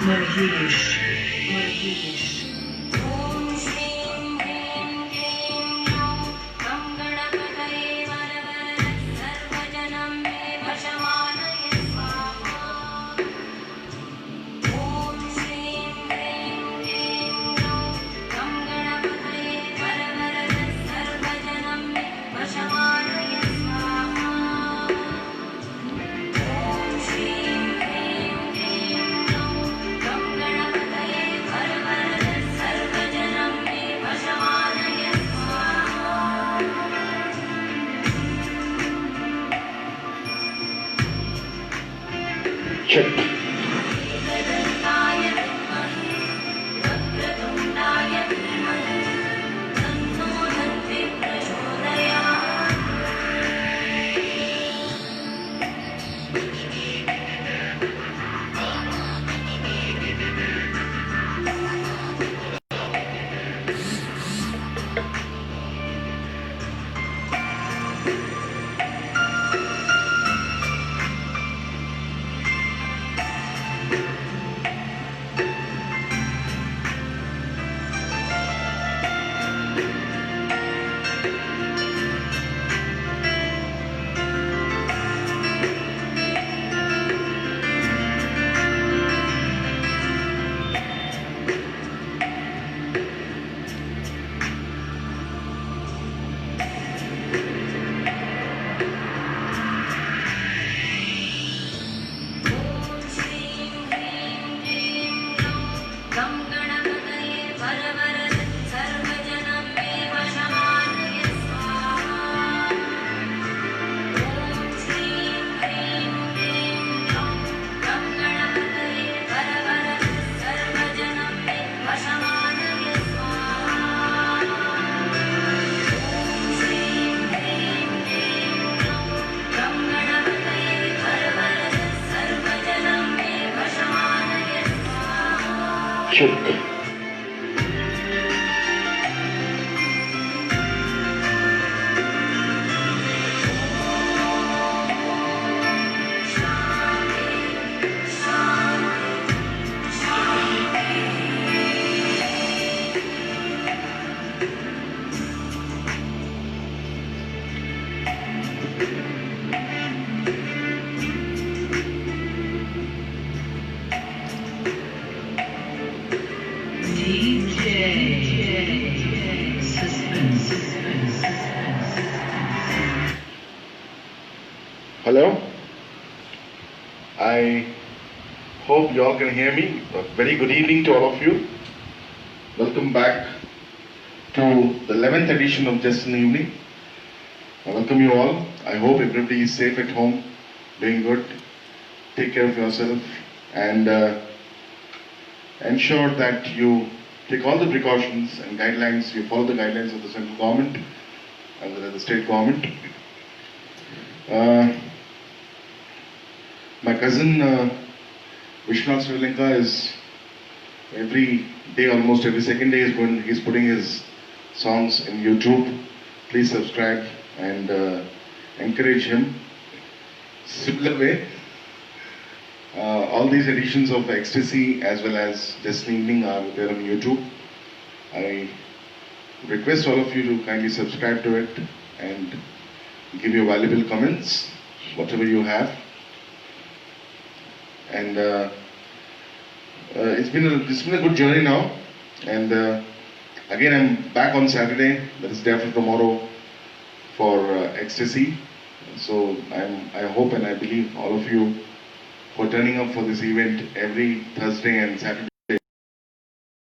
Mahesh. Check. Check. Hello. I hope you all can hear me. A very good evening to all of you. Welcome back to the 11th edition of Just an Evening. I welcome you all. I hope everybody is safe at home, doing good. Take care of yourself and ensure that you take all the precautions and guidelines. You follow the guidelines of the central government as well as the state government. My cousin Vishwanath Sri Lanka is every day, almost every second day, he's putting his songs in YouTube. Please subscribe and encourage him. Similar way, all these editions of Ecstasy as well as Just an Evening are there on YouTube. I request all of you to kindly subscribe to it and give your valuable comments, whatever you have. And it's been a good journey now. And again, I'm back on Saturday. That is day after tomorrow for Ecstasy. So I hope and I believe all of you for turning up for this event every Thursday and Saturday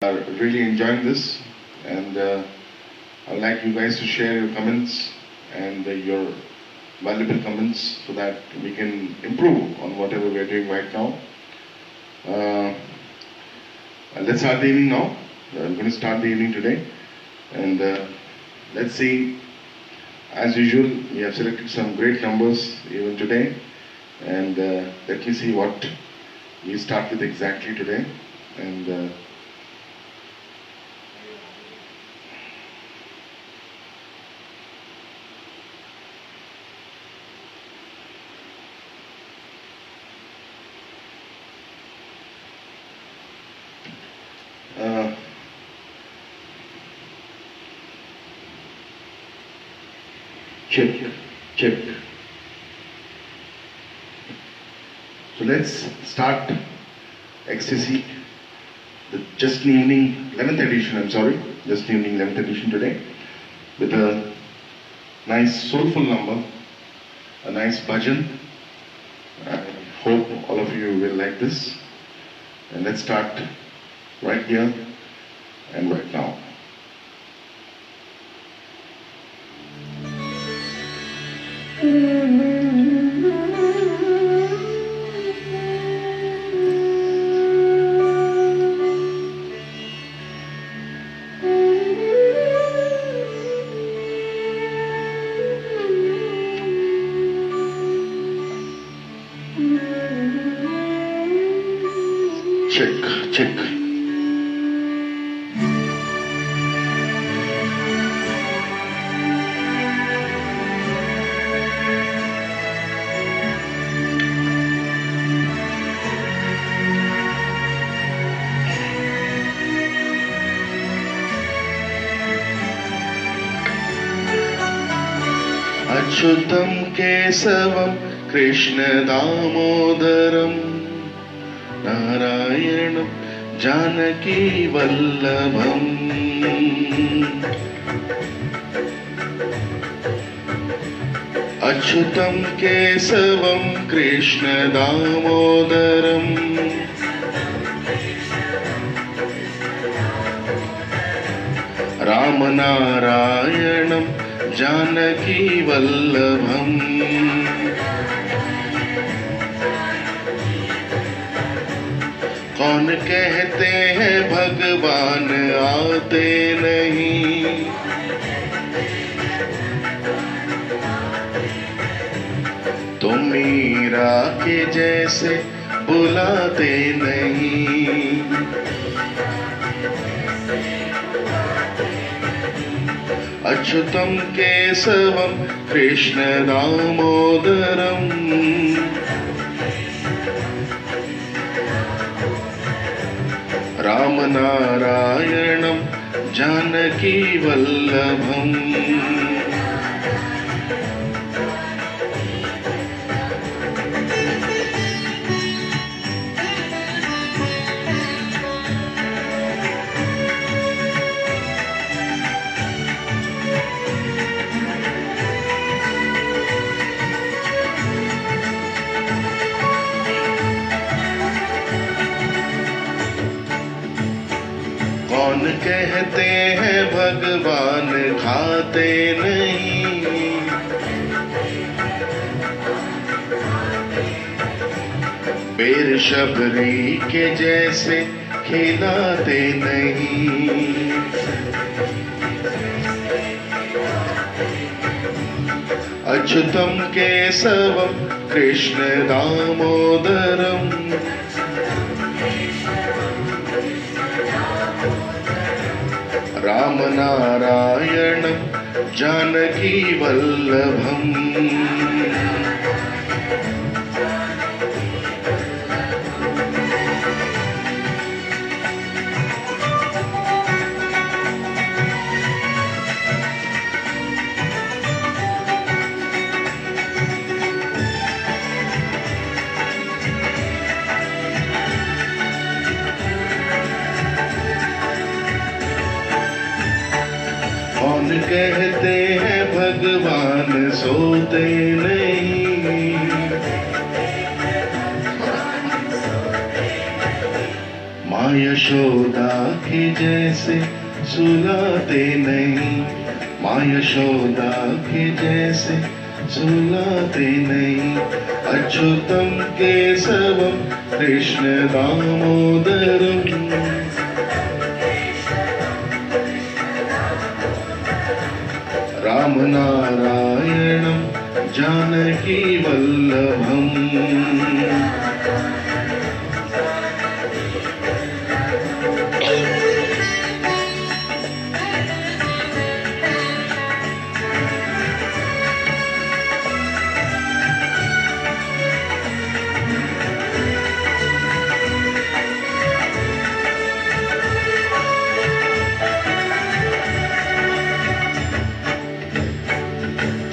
are really enjoying this. And I'd like you guys to share your comments and your valuable comments so that we can improve on whatever we're doing right now. Let's start the evening now. I'm going to start the evening today. And let's see, as usual, we have selected some great numbers even today. And let me see what we start with exactly today. And check, check. So let's start Ecstasy, the Just in Evening 11th edition, I'm sorry, Just in Evening 11th edition today, with a nice soulful number, a nice bhajan. I hope all of you will like this. And let's start right here and right now. Check, check. अच्युतं केशवं कृष्णदामोदरं नारायणं जानकीवल्लभम् अच्युतं केशवं कृष्णदामोदरम् रामनारायणं जानकीवल्लभम् कौन कहते हैं भगवान आते नहीं, तो मीरा के जैसे बुलाते नहीं। अच्युतं केशवं कृष्णदामोदरम् रामनारायणं जानकीवल्लभम् कौन कहते हैं भगवान खाते नहीं, बेर शबरी के जैसे खिलाते नहीं। अच्युतं केशवं कृष्णदामोदरम् रामनारायणं जानकीवल्लभम् कौन कहते हैं भगवान सोते नहीं, माँ यशोदा के जैसे सुलाते नहीं, माँ यशोदा के जैसे सुलाते नहीं। अच्युतं केशवं कृष्णदामोदरम् रामनारायणं जानकीवल्लभम्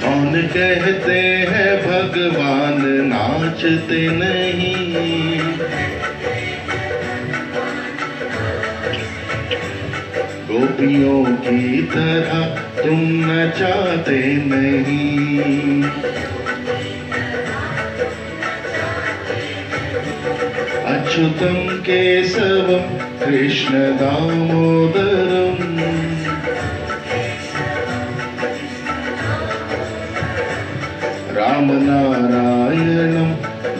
कौन कहते हैं भगवान नाचते नहीं, गोपियों की तरह तुम नचाते नहीं। अच्युतम केशवम कृष्ण दामोदरम, राम नारायणम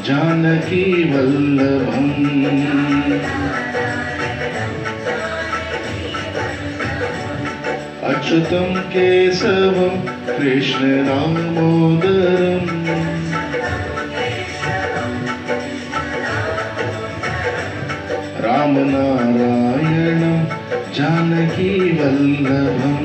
जानकी वल्लभम। अच्युतम केशवम कृष्ण दामोदरम, राम नारायणम जानकी वल्लभम।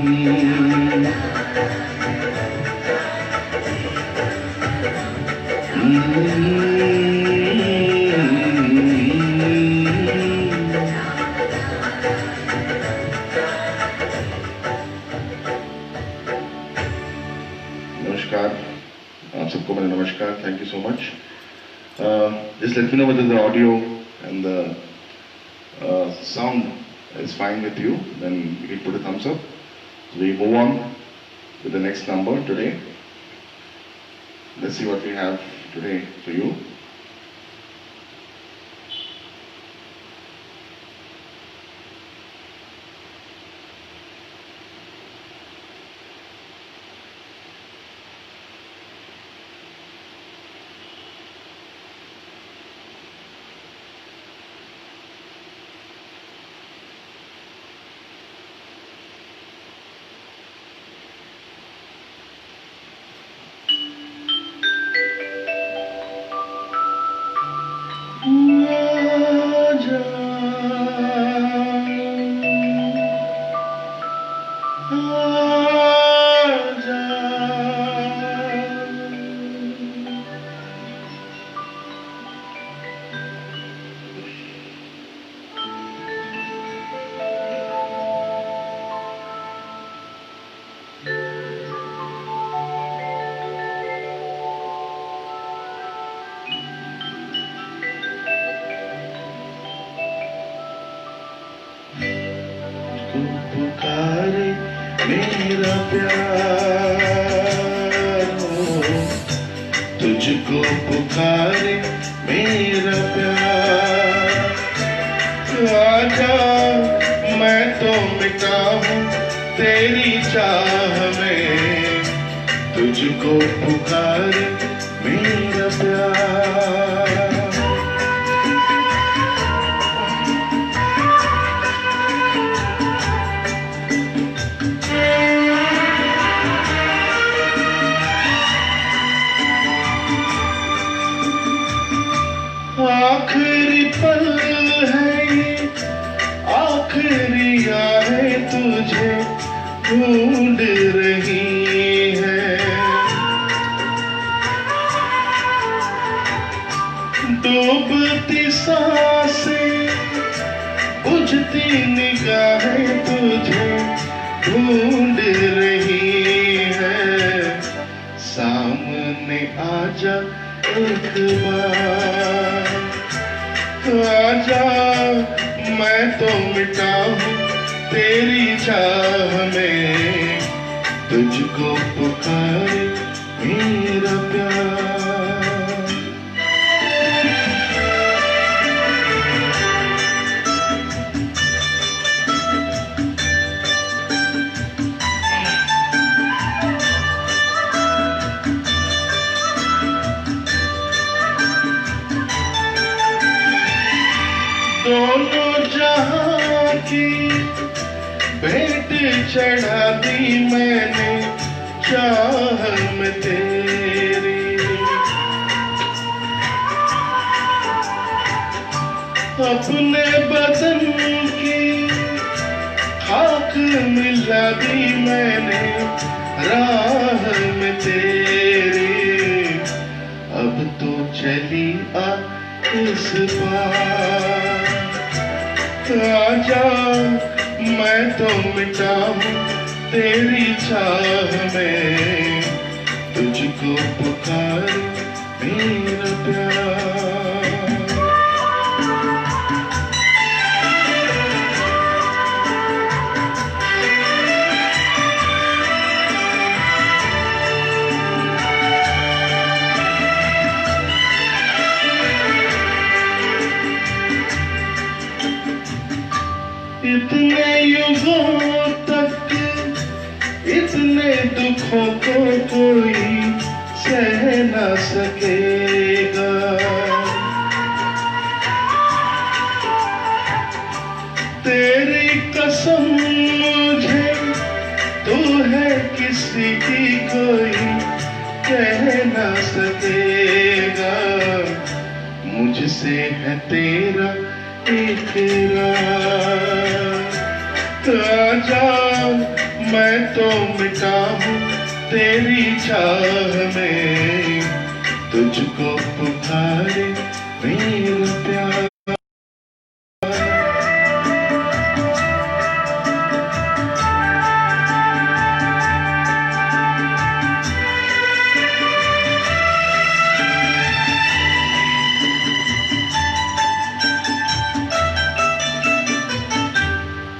नमस्कार, आप सबको मेरा नमस्कार। Thank you so much. Just let me know whether the audio and the sound is fine with you, then you can put a thumbs up. So we move on with the next number today. Let's see what we have today for you. पुकारे मेरा प्यार हो, तुझको पुकारे मेरा प्यार। आजा मैं तो मिटा हूँ तेरी चाह में, तुझको पुकारे मेरा प्यार। आखिरी पल है ये, आखिरी आहें तुझे ढूंढ रही है। डूबती सांसें, बुझती निगाहें तुझे ढूंढ रही है। सामने आजा एक बार, आजा मैं तो मिटा हूँ तेरी चाह में, तुझको पुकारे मेरा प्यार। दोनों जहां की भेंट चढ़ा दी मैंने चाह में तेरी। अपने बदन की खाक मिला दी मैंने राह में तेरी। अब तो चली आ इस पार, आजा मैं तो मिटा हूँ तेरी चाह में, तुझको पुकार मेरा प्यार। इतने युगों तक इतने दुखों को कोई सह न सकेगा। तेरी कसम मुझे तू है किसी की कोई कह न सकेगा। मुझसे है तेरा इकरार। आजा मैं तो मिटा हूँ तेरी चाह में, तुझको पुकारे मेरा प्यार।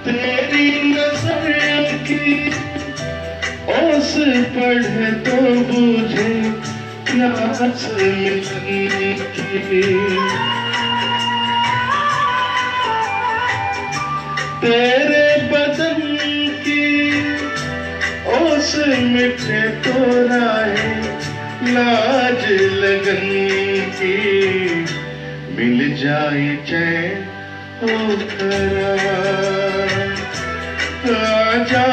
तेरी नजर की ओस पढ़े तो बुझे प्यास मिलन की। तेरे बदन की ओस मिटे तो राहे लाज लगन की। मिल जाए चैन ओ करार। आजा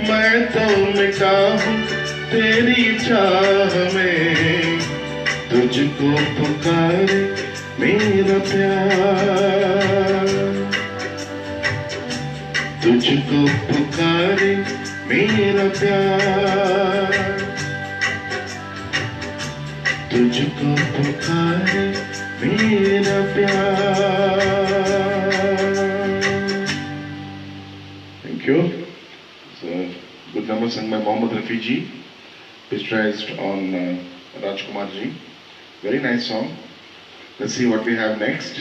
मैं तो मिटा हूँ तेरी चाह में, तुझको पुकारे मेरा प्यार। तुझको पुकारे मेरा प्यार। तुझको पुकारे मेरा प्यार। Thank you. It's a good number sung by Mohammad Rafi ji, picturized on Rajkumar ji. Very nice song. Let's see what we have next.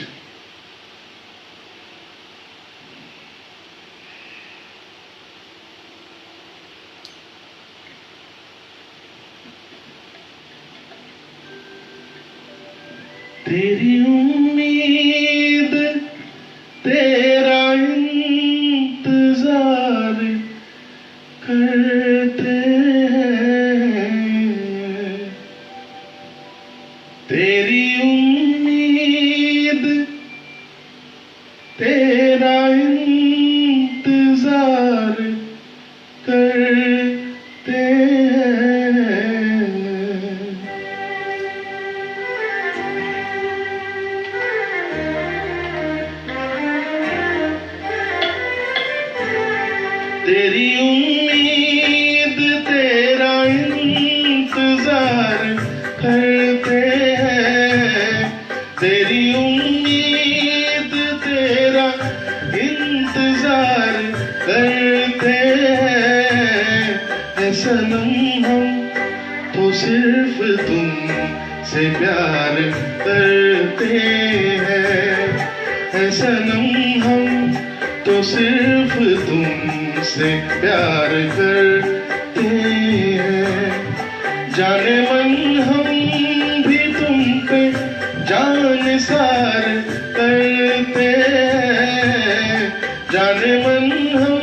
तेरी उम्मीद तेरा इंतजार करते हैं। तेरी उम्मीद तेरा इंतजार करते हैं। तेरी उम्मीद तेरा इंतजार करते हैं। तेरी उम्मीद तेरा इंतजार करते हैं। सनम हम तो सिर्फ तुम से प्यार करते हैं। सनम हम तो सिर्फ तुम से प्यार करते हैं। जाने मन हम भी तुम पे जान सार करते हैं। जाने मन हम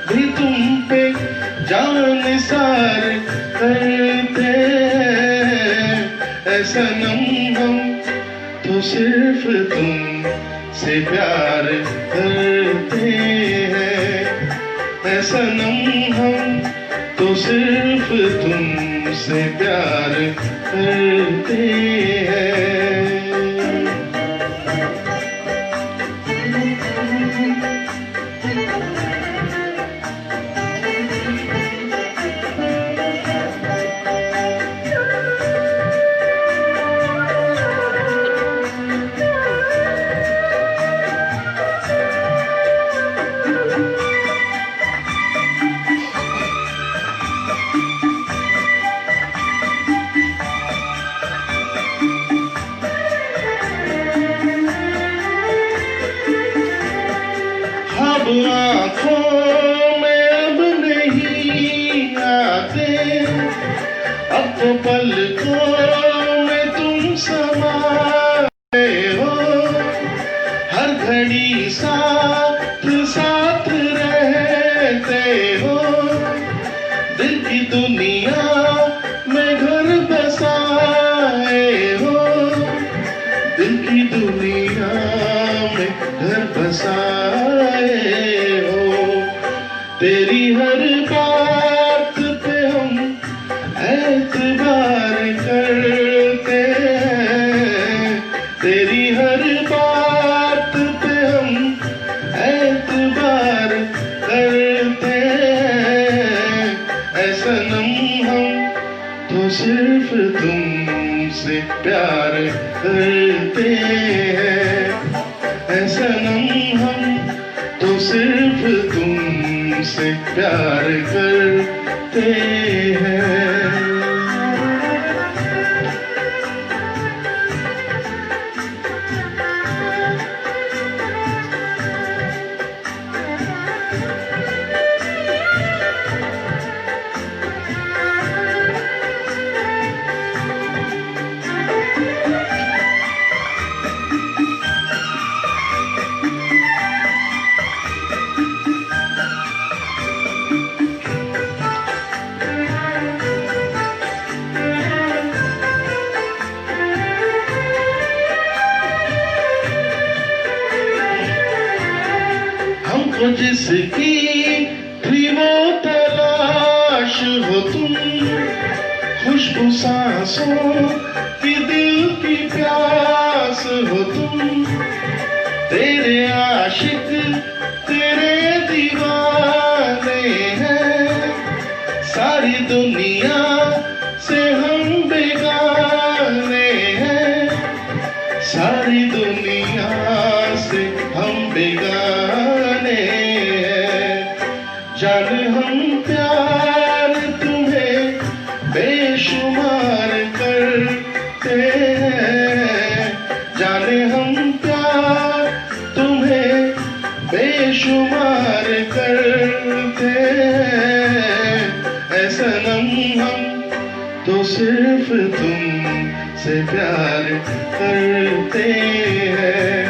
भी तुम पे जान सार करते हैं। सनम हम तो सिर्फ तुम से प्यार करते हैं। सनम हम तो सिर्फ तुमसे प्यार करते हैं। अब आँखों में अब नहीं आते, अब तो पलकों में तुम समाए हो, हर घड़ी साथ साथ रहते हो, दिल की दुनिया में घर बसाए हो, दिल की दुनिया में घर बसाए हो। तेरी हर बात पे हम एतबार करते हैं, तेरी हर बात पे हम एतबार करते हैं। ऐ सनम हम तो सिर्फ तुमसे प्यार करते हैं, ऐ सनम हम तो सिर्फ तुमसे प्यार करते हैं। हमको जिसकी थी वो तलाश हो तुम, खुशबू सांसों की दिल की प्यास हो तुम, तेरे आशिक तेरे दीवाने हैं, सारी दुनिया से हम बेगाने हैं, सारी दुनिया से हम बेगाने हैं। जाने हम प्यार तुम्हें बेशुमार करते हैं, जाने हम प्यार तुम्हें बेशुमार करते हैं। ऐ सनम हम तो सिर्फ तुमसे प्यार करते हैं,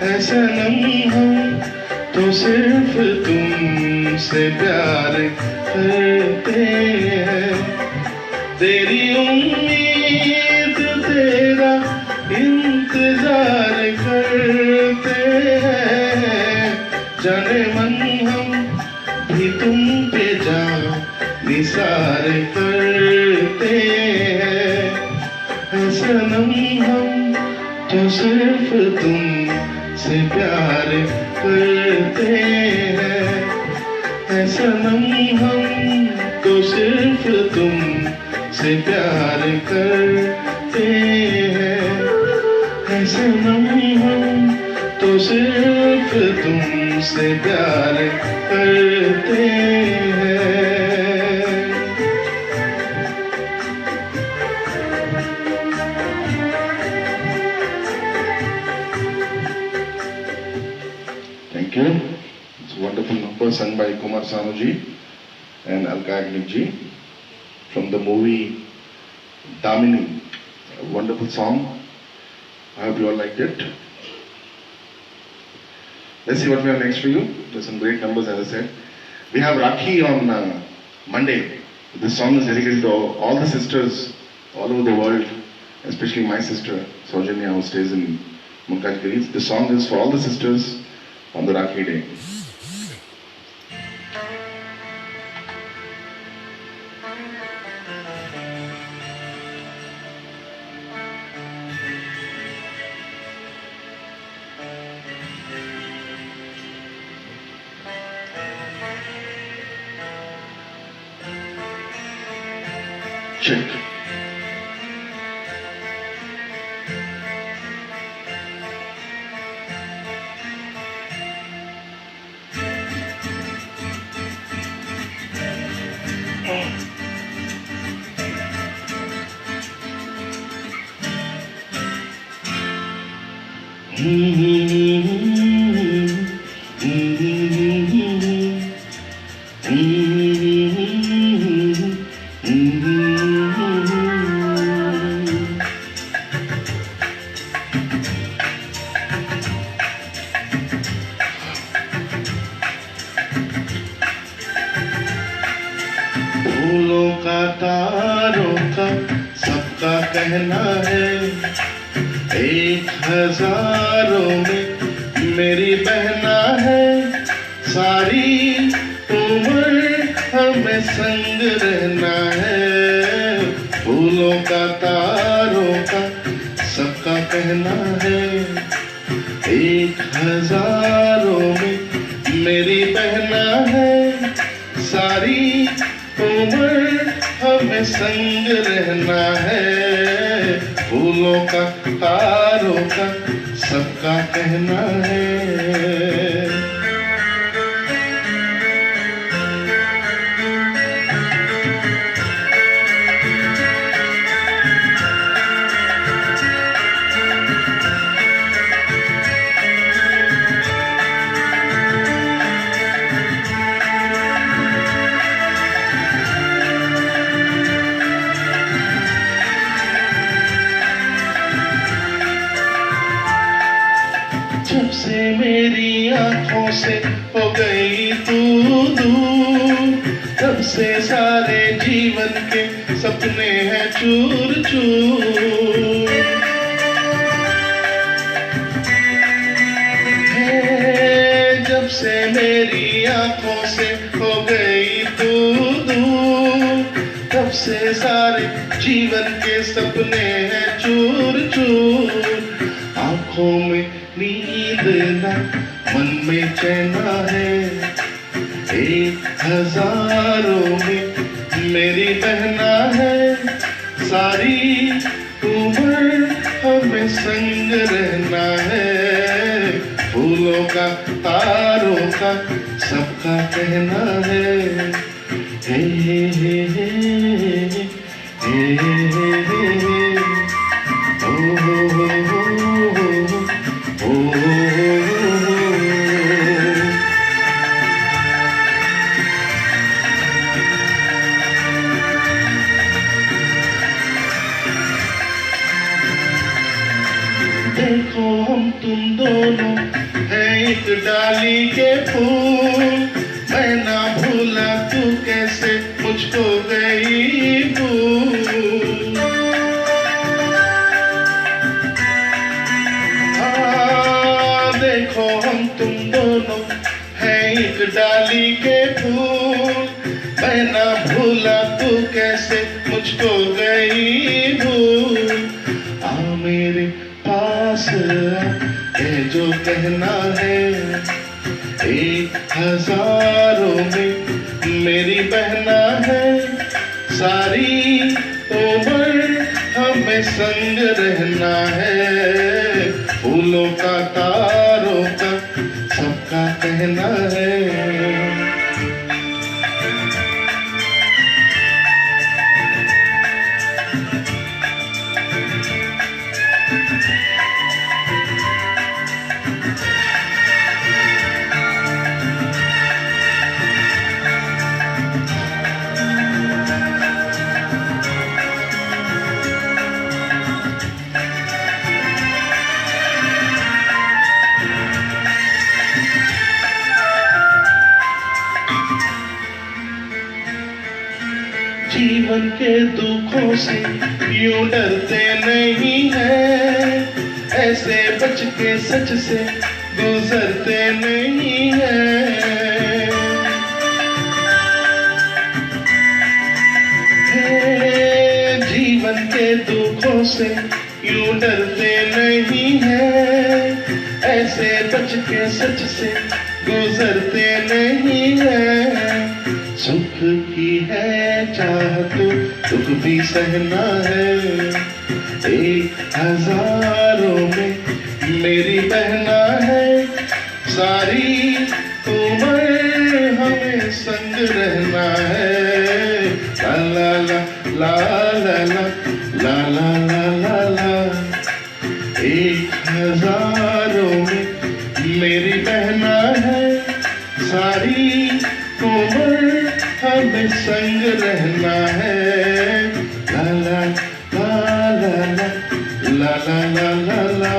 ऐ सनम हम तो सिर्फ तुमसे प्यार करते हैं। तेरी उम्मीद तेरा इंतजार करते हैं, जाने मन हम भी तुम पे जा निसार करते हैं, ऐ सनम हम तो सिर्फ तुमसे प्यार करते हैं, ऐ सनम हम तो सिर्फ तुमसे प्यार करते हैं, ऐ सनम हम तो सिर्फ तुमसे प्यार करते हैं। Thank you. It's a wonderful number sung by Kumar Sanu ji and Alka Yagnik ji from the movie Damini. A wonderful song. I hope you all liked it. Let's see what we have next for you. There's some great numbers, as I said. We have Rakhi on Monday. This song is dedicated to all the sisters all over the world, especially my sister Saujanya, who stays in Munkajgiri. This song is for all the sisters on the Rakhi day. Check. फूलों का तारों का सबका कहना है, 1000 में मेरी बहना है, सारी उम्र हमें संग रहना है। फूलों का तारों का सबका कहना है, 1000 में मेरी बहना है, सारी उम्र हमें संग रहना है। फूलों का तारों का सबका कहना है। जब से मेरी आंखों से हो गई तू दूर, तब से सारे जीवन के सपने हैं चूर चूर। जब से मेरी आंखों से हो गई तू दूर, तब से सारे जीवन के सपने हैं चूर चूर। आंखों में नींद ना, मन में चैना है, 1000 में मेरी बहना है, सारी उम्र हमें संग रहना है। फूलों का तारों का सबका कहना है, हे हे हे हे हे हे हे देखो हम तुम दोनों हैं एक डाली के फूल, मैं ना भूला तू कैसे मुझको गई भूल। देखो हम तुम दोनों हैं एक डाली के फूल, मैं ना भूला तू कैसे मुझको गई भूल। आ मेरे पास है जो कहना है, 1000 में मेरी बहना है, सारी उम्र हमें संग रहना है। फूलों का तारों का सबका कहना है। जीवन के दुखों से यूं डरते नहीं हैं, ऐसे बच के सच से गुजरते नहीं हैं। जीवन के दुखों से यूं डरते नहीं हैं, ऐसे बच के सच से गुजरते नहीं हैं। सुख की है चाह तो दुख भी सहना है, 1000 में मेरी बहना है, सारी उम्र हमें संग रहना है। ला ला ला ला ला ला ला ला ला ला 1000 में मेरी बहना है, सारी उम्र हमें संग रहना है। ला ला ला ला ला ला ला ला ला ला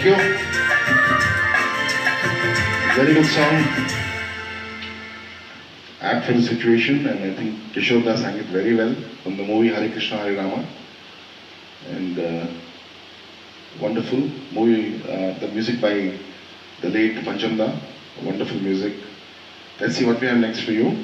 Thank you. Very good song. Apt for the situation, and I think Kishore Das sang it very well from the movie Hare Krishna Hare Rama. And wonderful movie, the music by the late Panchamda, wonderful music. Let's see what we have next for you.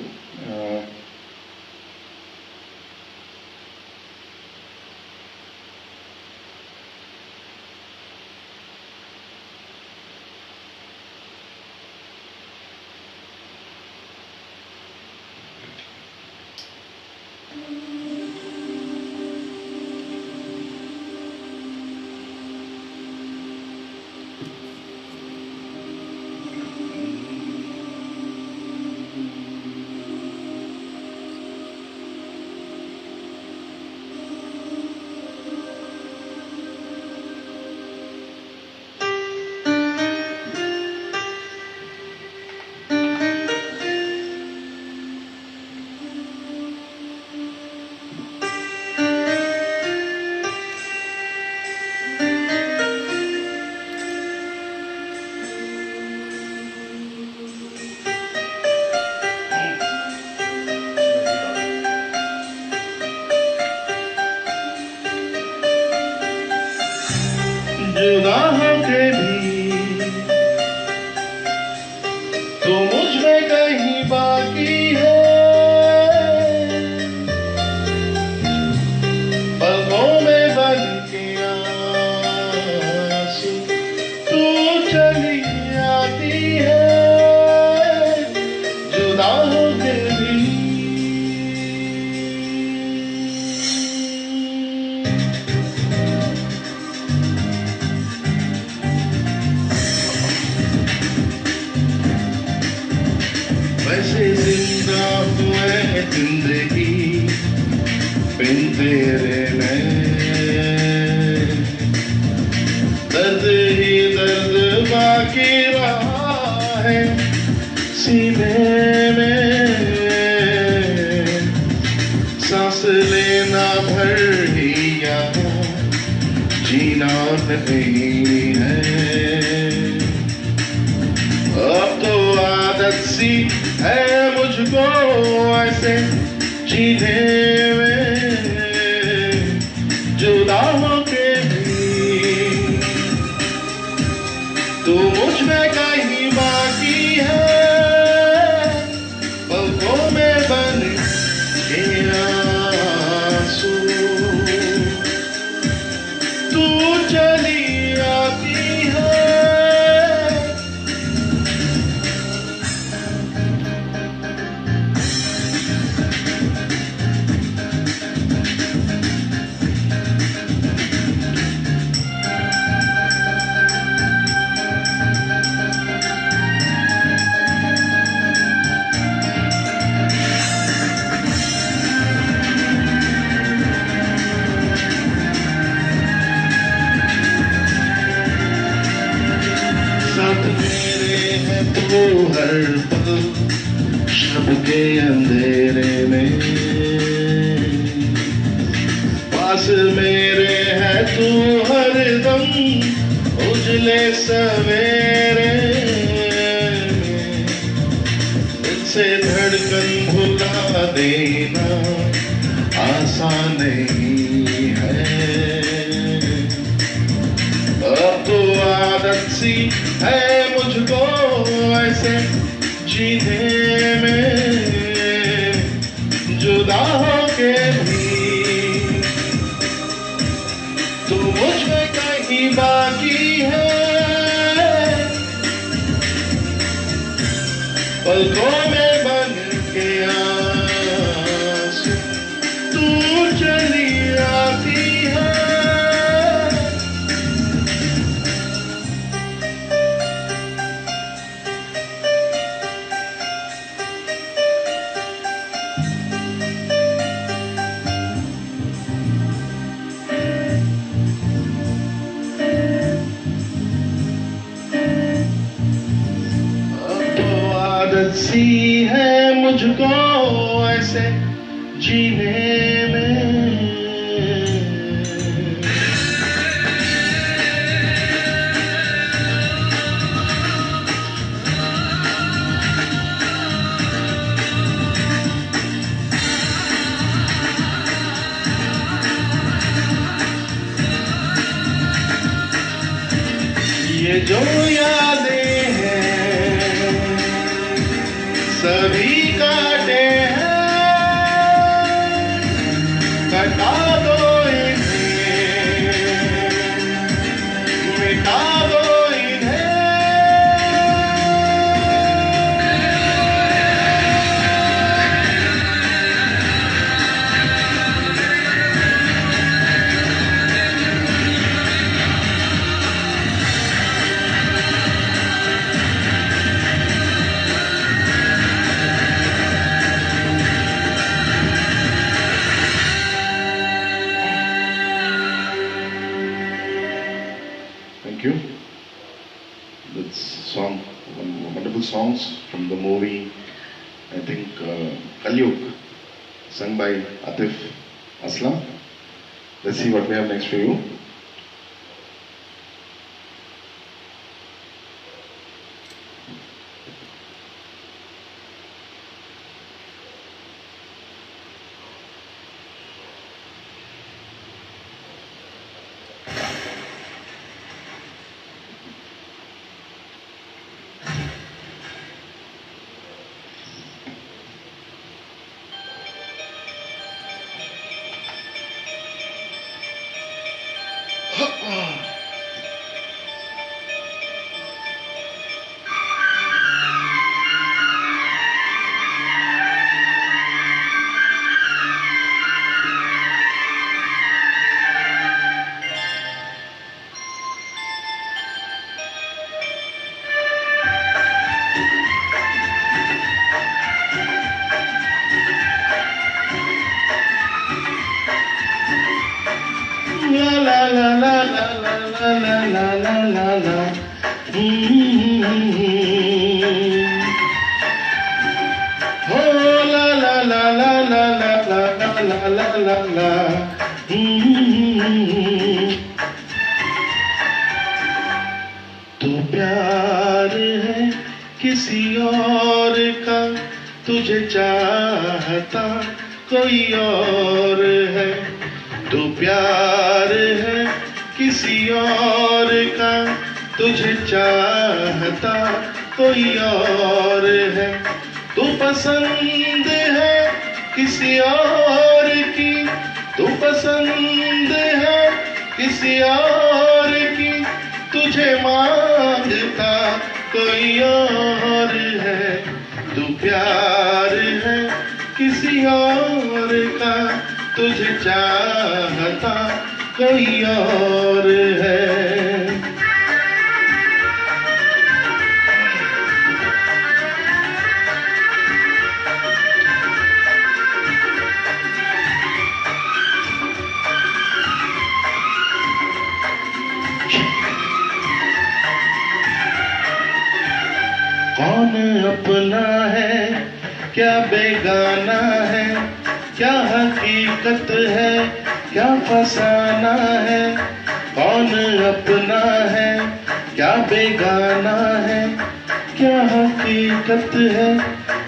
जुदा होके भी तो मुझ में कहीं बाकी है, पलकों में बन के आंसू तू चली आती है, जुदा होके भी। वैसे जिंदा हुए जिंदगी बिन तेरे में, दर्द ही दर्द बाकी रहा है सीने में, सांस लेना भर ही यहाँ जीना नहीं है, अब तो आदत सी है मुझको ऐसे जीने में, जुदा होके भी तू मुझ में कहीं बाकी है, पलकों में बन के आंसू तू चली आती है। साथ मेरे है तू हर पल शब के अंधेरे में, पास मेरे है तू हर दम उजले सवेरे में, दिल से धड़कन भुला देना आसान नहीं है, अब तो आदत सी है मुझको ऐसे जीने में, जुदा होके भी तू मुझ में कहीं बाकी है, पलकों में बन के आंसू तू चली आती है। सी है मुझको ऐसे जीने में, ये जो यादें हैं सभी काटे हैं, कटा दो इन्हें, मिटा दो इन्हें। Thank you. That's song, wonderful songs from the movie, I think, Kalyug, sung by Atif Aslam. Let's see what we have next for you. La la la la la la la la la la la. Oh la la la la la la la la la la la. तो प्यार है किसी और का, तुझे चाहता कोई और है। तो प्यार है किसी और का, तुझे चाहता कोई और है। तू पसंद है किसी और की, तू पसंद है किसी और की, तुझे मांगता कोई और है। तू प्यार है किसी और का, तुझे चाहता कोई और है। कौन अपना है क्या बेगाना है, क्या हकीकत है क्या फसाना है। कौन अपना है क्या बेगाना है, क्या हकीकत है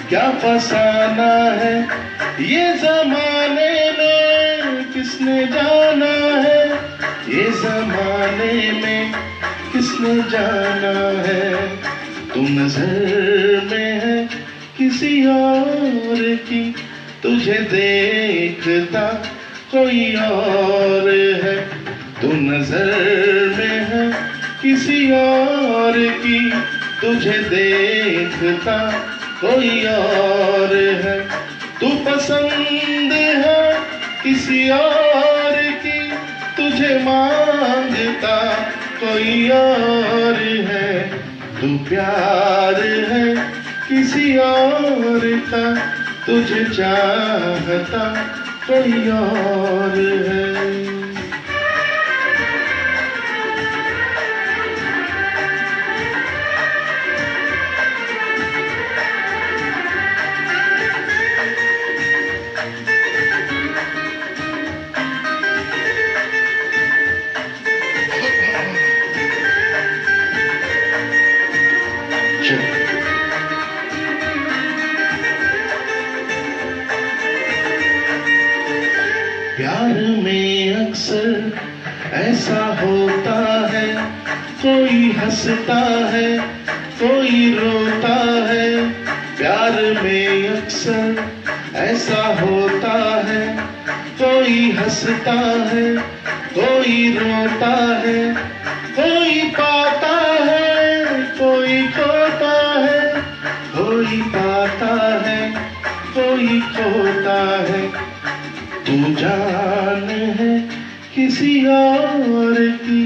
क्या फसाना है। ये जमाने में किसने जाना है, ये जमाने में किसने जाना है। तू नजर में है किसी और की, तुझे देखता कोई और है। तू नजर में है किसी और की, तुझे देखता कोई और है। तू पसंद है किसी और की, तुझे मांगता कोई और है। तू प्यार है किसी और का, तुझे चाहता कोई और है। प्यार में अक्सर ऐसा होता है, कोई हंसता है कोई रोता है, प्यार में अक्सर ऐसा होता है। कोई हंसता है कोई रोता है, कोई पाता है कोई खोता है, कोई पाता है कोई खोता है। तू जान है किसी और की,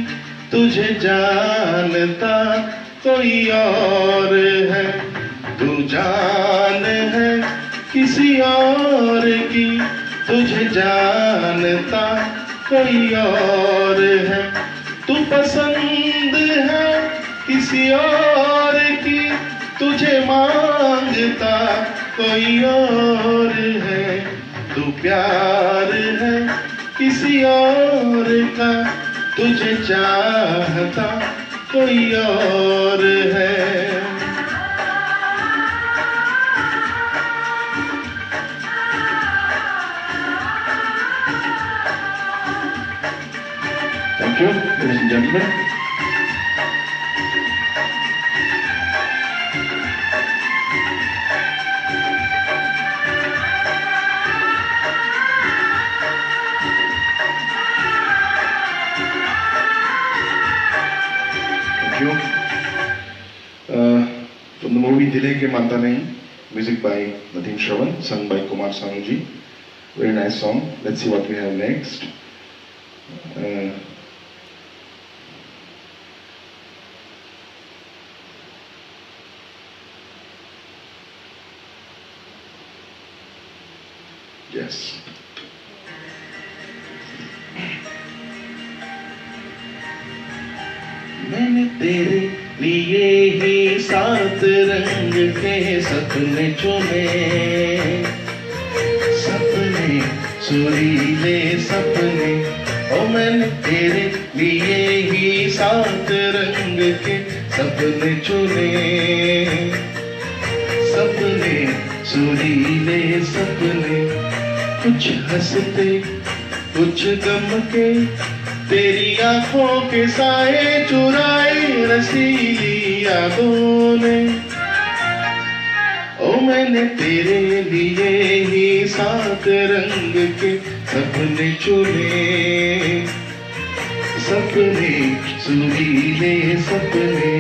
तुझे जानता कोई और है। तू जान है किसी और की, तुझे जानता कोई और है। तू पसंद है किसी और की, तुझे मांगता कोई और है। तू प्यार है किसी और का, तुझे चाहता कोई और है। Thank you, ladies and gentlemen. Thank you. From the movie Dile Ke Manta Nahi, music by Nadeem Shravan, sung by Kumar Sanuji. Very nice song. Let's see what we have next. Yes. मैंने तेरे लिए ही 7 रंग के सपने चुने, सपने सुरीले सपने। ओ मैंने तेरे लिए ही 7 रंग के सपने चुने, सपने सुरीले सपने। कुछ हंसते कुछ गम के, तेरी आंखों के साए चुराए रसीली यादों ने। ओ मैंने तेरे लिए ही 7 रंग के सपने चुने, सपने सुरीले सपने।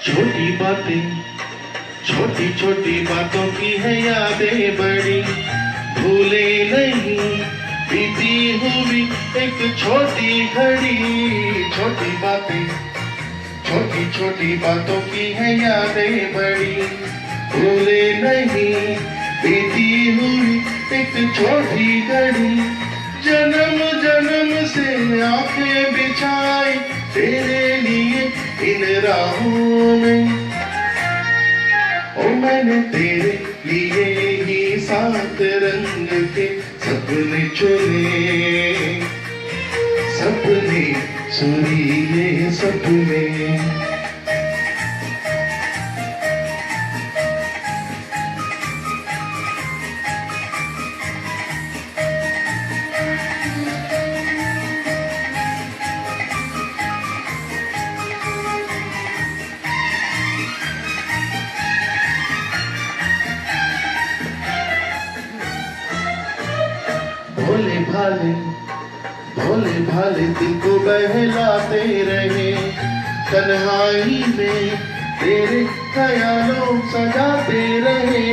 छोटी बातें छोटी छोटी बातों की है यादें बड़ी, भूले नहीं बीती हुई एक छोटी घड़ी। छोटी बातें छोटी छोटी बातों की है यादें बड़ी, भूले नहीं बीती हुई एक छोटी घड़ी। जन्म जन्म से आंखें बिछाई तेरे लिए इन राहों में। ओ मैंने तेरे लिए ही 7 रंग के सपने चुने, सपने सुरीले सपने। भोले भाले दिल को बहलाते रहे, तन्हाई में तेरे ख्यालों सजाते रहे।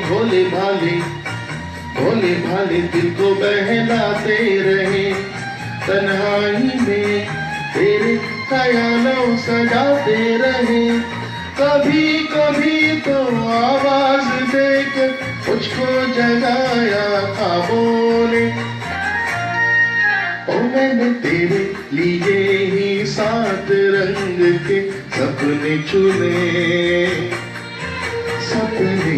भोले भाले दिल को बहलाते रहे, तन्हाई में तेरे ख्यालों सजाते रहे। कभी कभी तो आवाज देकर मुझको जगाया ख्वाबों ने। ओ मैंने तेरे लिए ही 7 रंग के सपने चुने, सपने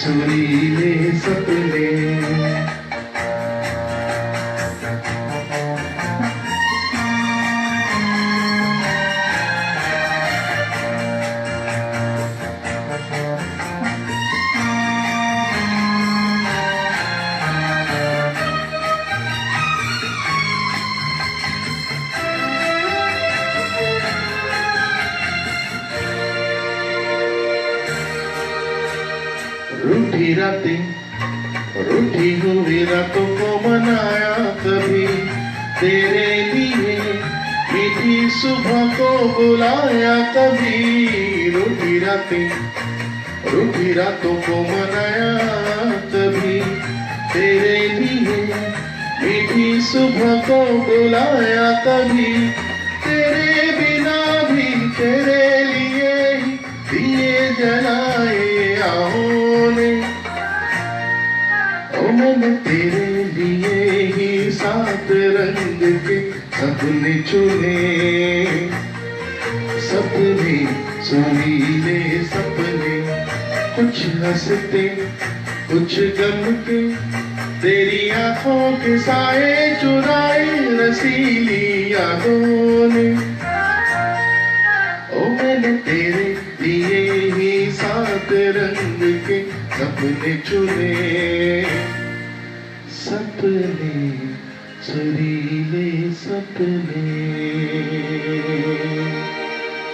सुरीले सपने। रूठी रातें, रूठी हुई रातों को मनाया कभी तेरे लिए, मीठी सुबह को बुलाया कभी। रूठी रातें, रूठी रातों को मनाया कभी तेरे लिए, मीठी सुबह को बुलाया कभी। तेरे बिना भी तेरे लिए ही दिए जलाए आहों ने। ओ मैंने तेरे लिए ही 7 रंग के सपने चुने। सपने सुरीले सपने, कुछ हंसते कुछ गम के, तेरी आंखों के साए चुराए रसीली यादों ने। ओ मैंने तेरे लिए ही 7 रंग के सपने चुने। सपने सुरीले सपने।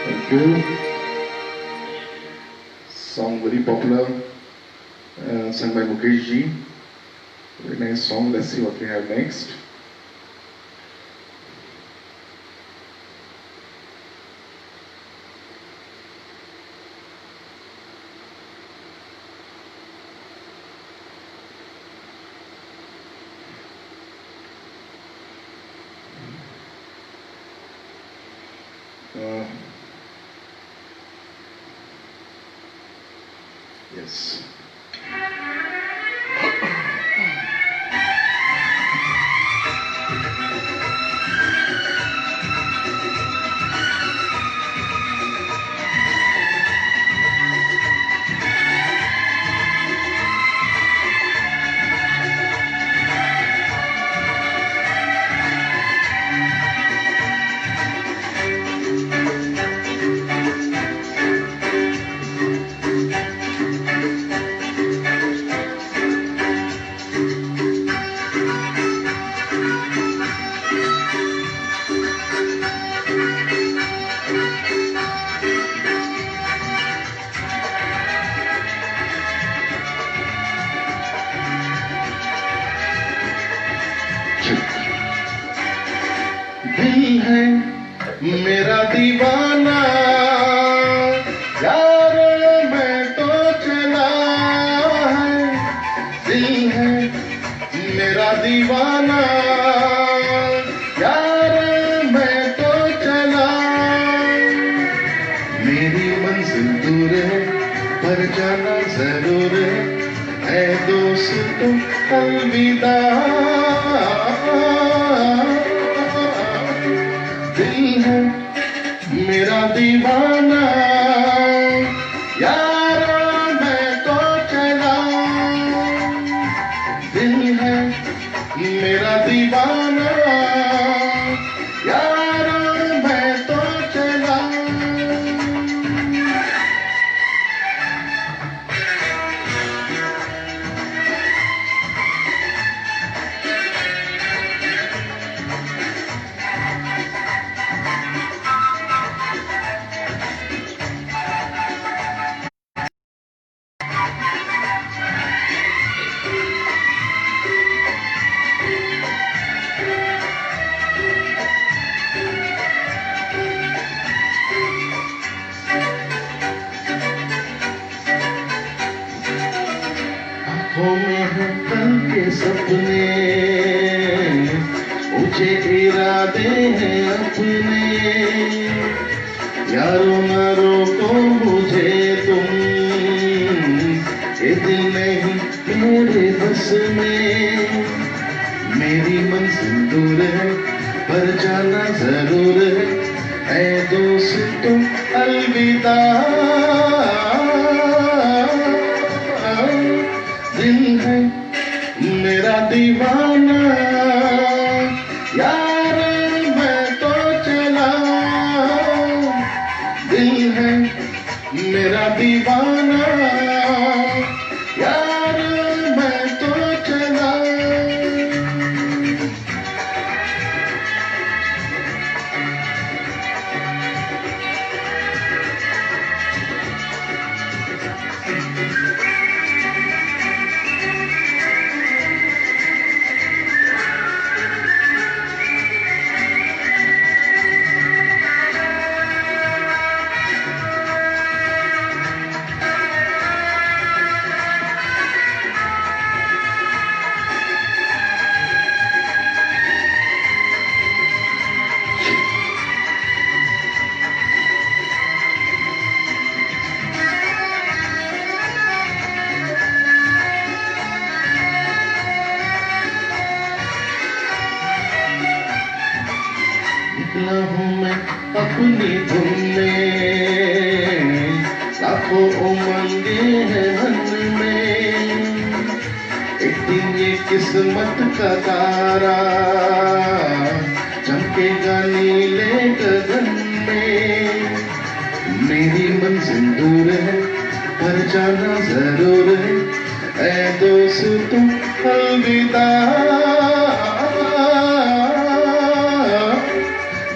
Thank you. Song very popular, sung by Mukesh ji. Very nice song. Let's see what we have next. Yes. दिल है मेरा दीवाना, यार मैं तो चला है। दिल है मेरा दीवाना, यार मैं तो चला। मेरी मंजिल दूर है पर जाना जरूर है दोस्तों अलविदा। दिल है मेरा दीवाना, यार मैं तो चला। दिल है मेरा दीवाना, यार मैं तो चला। आँखों में हैं कल के सपने, ऊंचे इरादे हैं अपने। यारों न रोको मुझे तुम, ये दिल नहीं मेरे बस में। मेरी मंजिल दूर है पर जाना जरूर है दोस्तों अलविदा। दीवाना यार मैं तो चला। निकला हूँ मैं अपनी धुन में, लाखों उमंगे हैं मन में। एक दिन ये किस्मत का तारा चमकेगा नीले गगन में। मेरी मंजिल दूर है पर जाना जरूर है, ऐ दोस्तों अलविदा।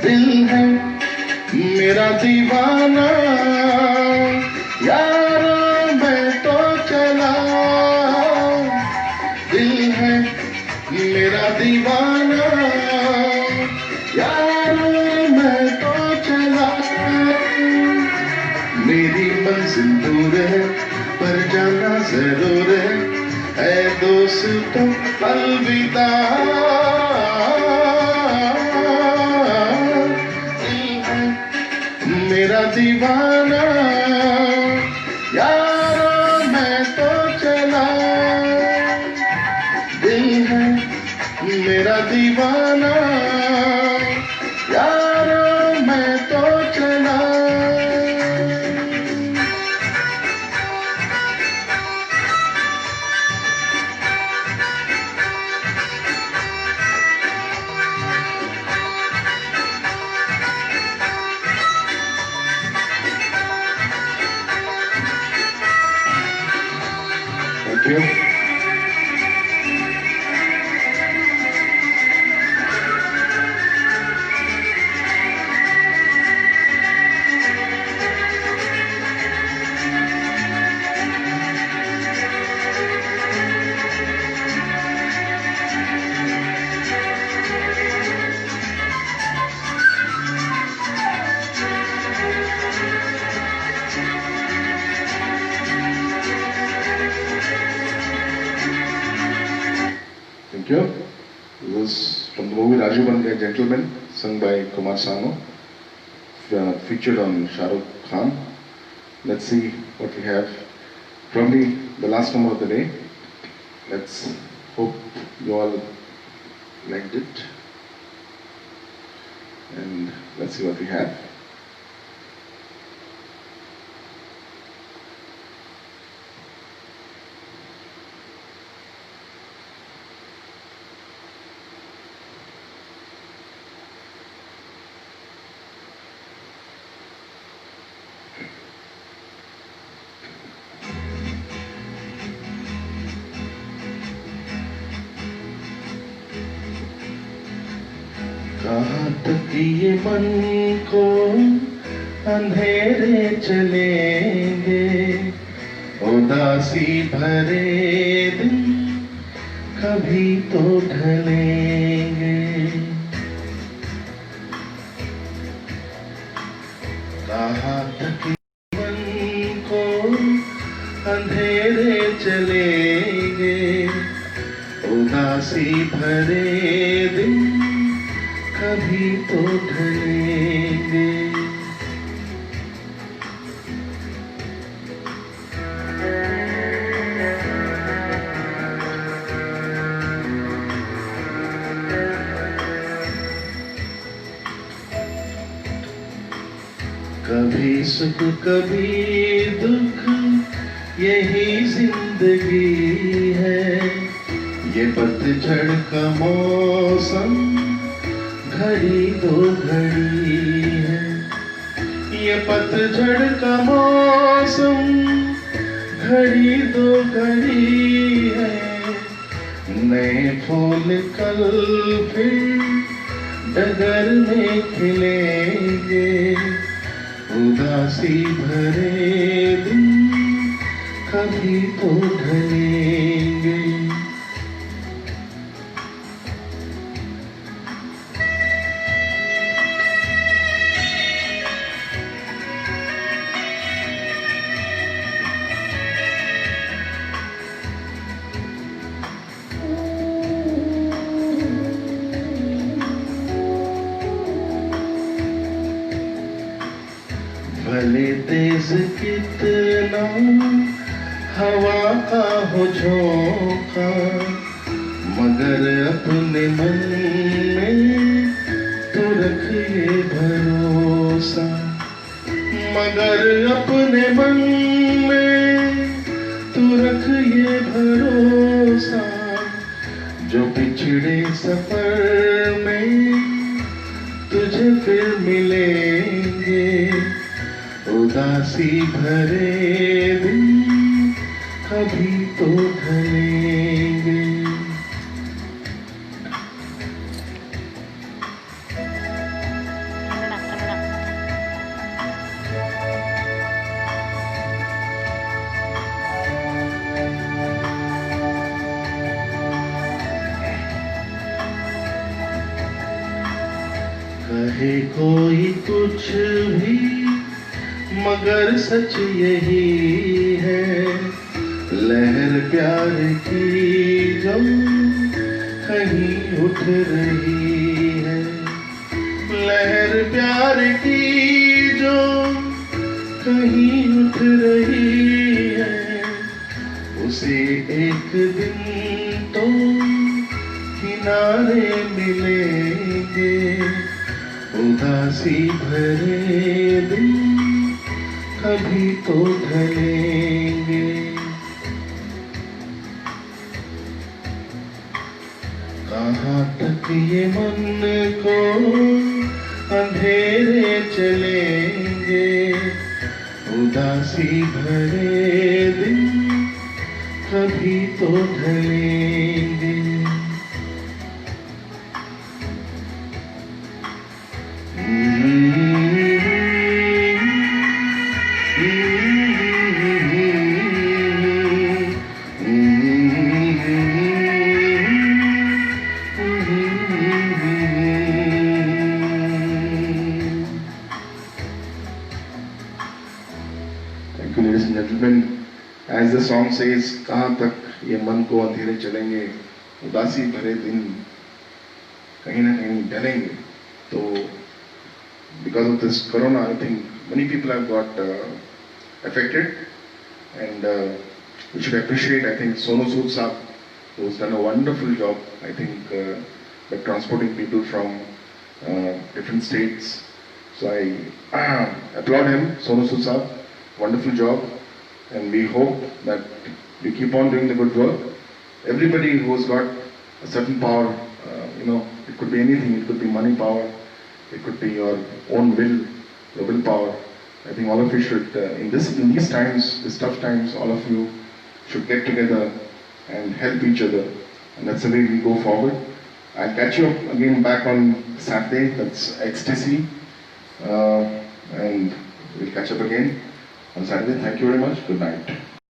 दिल है मेरा दीवाना यार मैं तो चला। दिल है मेरा दीवाना यार मैं तो चला। मेरी मंजिल दूर है पर जाना जरूर है, ऐ दोस्तों अलविदा। मेरा दीवाना यार मैं तो चला। दिल है मेरा दीवाना यार मैं तो चला। Thank you. Thank you. It was from the movie Raju Ban Gaya Gentleman, sung by Kumar Sanu, featured on Shah Rukh Khan. Let's see what we have. Probably the last number of the day. Let's hope you all liked it. And let's see what we have. कहाँ तक ये मन को अंधेरे चलेंगे, उदासी भरे दिन कभी तो ढलेंगे। कहाँ तक ये मन को अंधेरे चलेंगे, उदासी भरे दिन कभी तो ढलेंगे। कभी सुख कभी दुख यही जिंदगी है, ये पतझड़ का मौसम घड़ी दो घड़ी है। ये पतझड़ का मौसम घड़ी दो घड़ी है, नए फूल कल फिर डगर में खिलेंगे, उदासी भरे दिन कभी तो ढलेंगे। भले तेज कितना हवा का हो झोंका, मगर अपने मन में तो रखिए भरोसा, मगर अपने मन में तो रखिए भरोसा, जो पिछड़े सफर में तुझे फिर मिलेंगे, उदासी भरे दिन कभी तो ढलेंगे। कहे कोई कुछ भी मगर सच यही है, लहर प्यार की जो कहीं उठ रही है, लहर प्यार की जो कहीं उठ रही है, उसे एक दिन तो किनारे मिलेंगे, उदासी भरे दिन कभी तो ढलेंगे। कहाँ तक ये मन को अंधेरे चलेंगे, उदासी भरे दिन कभी तो ढलेंगे। Thank you, ladies and gentlemen. As the song says, कहाँ तक ये मन को अंधेरे चलेंगे, उदासी भरे दिन कहीं ना कहीं ढलेंगे। तो because of this corona, I think many people have got affected, and we should appreciate, I think, Sonu Sood Saab, who has done a wonderful job, I think, by transporting people from different states. So I applaud him, Sonu Sood Saab, wonderful job, and we hope that you keep on doing the good work. Everybody who's got a certain power, it could be anything, it could be money power, it could be your own will, your willpower. I think all of you should, in these times, these tough times, all of you should get together and help each other. And that's the way we go forward. I'll catch you up again back on Saturday, that's Ecstasy. And we'll catch up again on Saturday. Thank you very much. Good night.